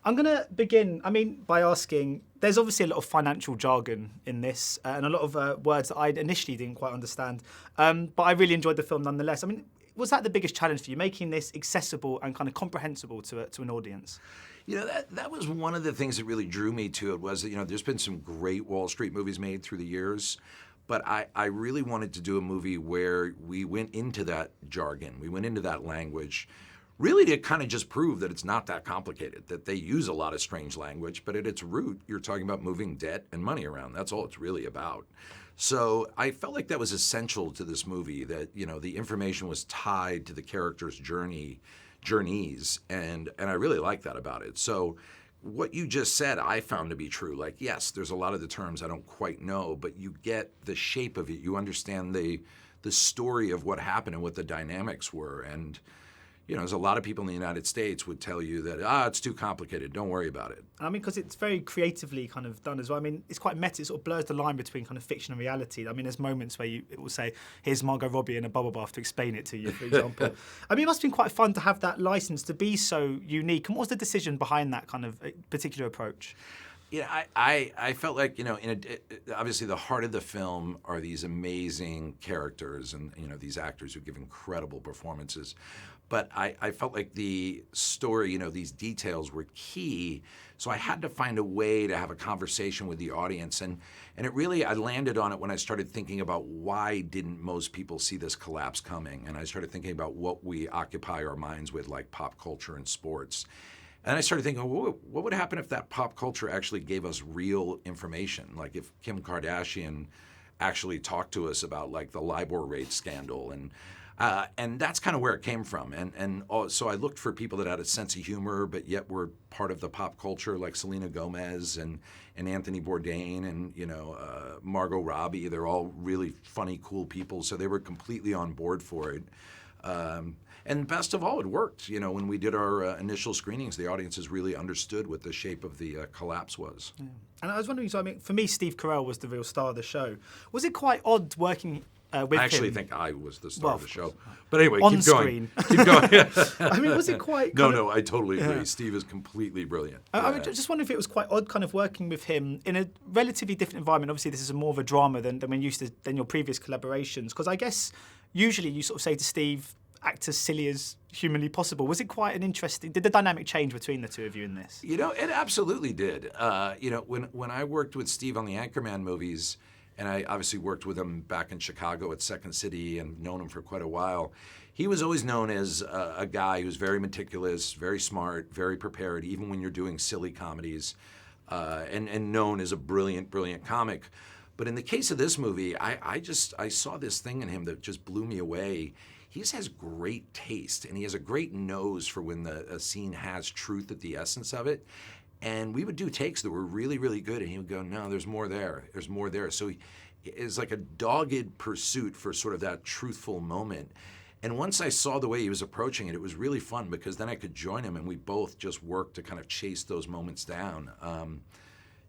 I'm going to begin, by asking, there's obviously a lot of financial jargon in this and a lot of words that I initially didn't quite understand, but I really enjoyed the film nonetheless. Was that the biggest challenge for you, making this accessible and kind of comprehensible to an audience? That was one of the things that really drew me to it was that, there's been some great Wall Street movies made through the years, but I really wanted to do a movie where we went into that jargon, we went into that language, really to kind of just prove that it's not that complicated, that they use a lot of strange language, but at its root, you're talking about moving debt and money around. That's all it's really about. So I felt like that was essential to this movie, that, the information was tied to the characters' journeys, and I really like that about it. So what you just said, I found to be true. Like, yes, there's a lot of the terms I don't quite know, but you get the shape of it. You understand the story of what happened and what the dynamics were. And, there's a lot of people in the United States would tell you that, it's too complicated, don't worry about it. Because it's very creatively kind of done as well. It's quite meta. It sort of blurs the line between kind of fiction and reality. There's moments where it will say, here's Margot Robbie in a bubble bath to explain it to you, for example. It must have been quite fun to have that license to be so unique. And what was the decision behind that kind of particular approach? I felt like, obviously the heart of the film are these amazing characters and, these actors who give incredible performances. But I felt like the story, these details were key. So I had to find a way to have a conversation with the audience. And it really, I landed on it when I started thinking about why didn't most people see this collapse coming? And I started thinking about what we occupy our minds with, like pop culture and sports. And I started thinking, well, what would happen if that pop culture actually gave us real information? Like if Kim Kardashian actually talked to us about like the LIBOR rate scandal, and that's kind of where it came from. So I looked for people that had a sense of humor, but yet were part of the pop culture, like Selena Gomez and Anthony Bourdain and Margot Robbie. They're all really funny, cool people, so they were completely on board for it. And best of all, it worked. When we did our initial screenings, the audiences really understood what the shape of the collapse was. Yeah. And I was wondering, for me, Steve Carell was the real star of the show. Was it quite odd working with him? I actually think I was the star of the show. But anyway, on keep screen. going. Keep going. Was it quite... No, I totally agree. Yeah. Steve is completely brilliant. I just wonder if it was quite odd kind of working with him in a relatively different environment. Obviously, this is more of a drama than your previous collaborations. Because I guess usually you sort of say to Steve, act as silly as humanly possible. Was it quite an interesting... Did the dynamic change between the two of you in this? It absolutely did. When I worked with Steve on the Anchorman movies, and I obviously worked with him back in Chicago at Second City and known him for quite a while, he was always known as a guy who's very meticulous, very smart, very prepared, even when you're doing silly comedies, and known as a brilliant, brilliant comic. But in the case of this movie, I saw this thing in him that just blew me away. He just has great taste, and he has a great nose for when a scene has truth at the essence of it. And we would do takes that were really, really good, and he would go, no, there's more there. There's more there. So it's like a dogged pursuit for sort of that truthful moment. And once I saw the way he was approaching it, it was really fun because then I could join him, and we both just worked to kind of chase those moments down.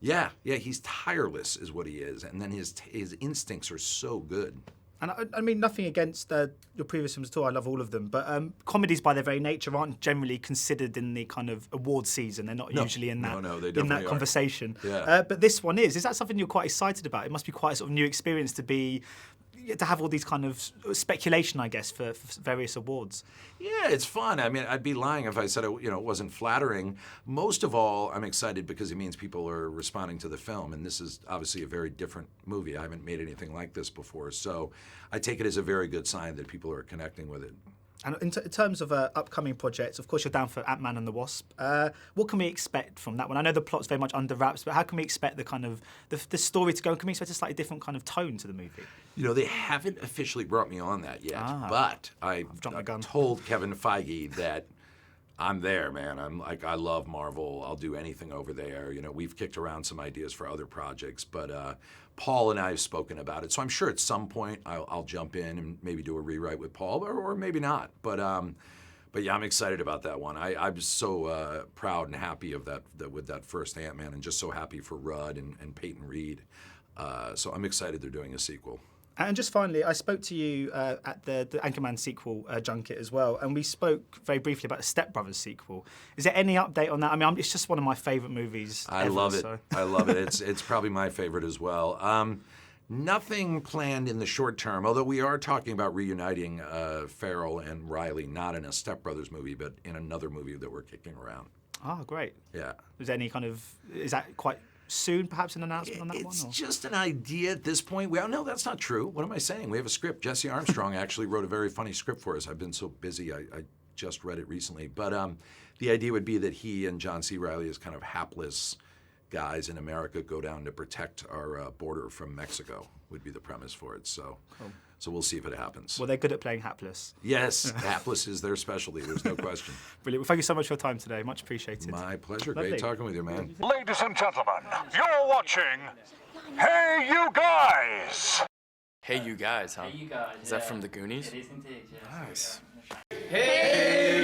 Yeah, he's tireless is what he is, and then his instincts are so good. And nothing against your previous films at all. I love all of them. But comedies, by their very nature, aren't generally considered in the kind of award season. They're not usually in that conversation. Yeah. But this one is. Is that something you're quite excited about? It must be quite a sort of new experience to have all these kind of speculation, I guess, for various awards. Yeah, it's fun. I'd be lying if I said it wasn't flattering. Most of all, I'm excited because it means people are responding to the film, and this is obviously a very different movie. I haven't made anything like this before, so I take it as a very good sign that people are connecting with it. And in terms of upcoming projects, of course, you're down for Ant-Man and the Wasp. What can we expect from that one? I know the plot's very much under wraps, but how can we expect the kind of the story to go? And can we expect a slightly different kind of tone to the movie? They haven't officially brought me on that yet, but I told Kevin Feige that I'm there, man. I love Marvel. I'll do anything over there. We've kicked around some ideas for other projects, but Paul and I have spoken about it. So I'm sure at some point I'll jump in and maybe do a rewrite with Paul, or maybe not. But yeah, I'm excited about that one. I'm so proud and happy of that with that first Ant-Man, and just so happy for Rudd and Peyton Reed. So I'm excited they're doing a sequel. And just finally, I spoke to you at the Anchorman sequel junket as well, and we spoke very briefly about the Stepbrothers sequel. Is there any update on that? I mean, it's just one of my favourite movies I ever, love it. So. I love it. It's probably my favourite as well. Nothing planned in the short term, although we are talking about reuniting Ferrell and Reilly, not in a Stepbrothers movie, but in another movie that we're kicking around. Oh, great. Yeah. Is that quite soon, perhaps, an announcement on that one? It's Or? just an idea at this point. Well, no, that's not true. What am I saying? We have a script. Jesse Armstrong actually wrote a very funny script for us. I've been so busy. I just read it recently. But the idea would be that he and John C. Reilly, as kind of hapless guys in America, go down to protect our border from Mexico, would be the premise for it. So, Cool. So we'll see if it happens. Well, they're good at playing hapless. Yes, hapless is their specialty. There's no question. Brilliant. Well, thank you so much for your time today. Much appreciated. My pleasure. Lovely. Great talking with you, man. Ladies and gentlemen, you're watching Hey You Guys! Hey, you guys, huh? Hey, you guys. Is that from the Goonies? It is indeed, yes. Nice. Hey,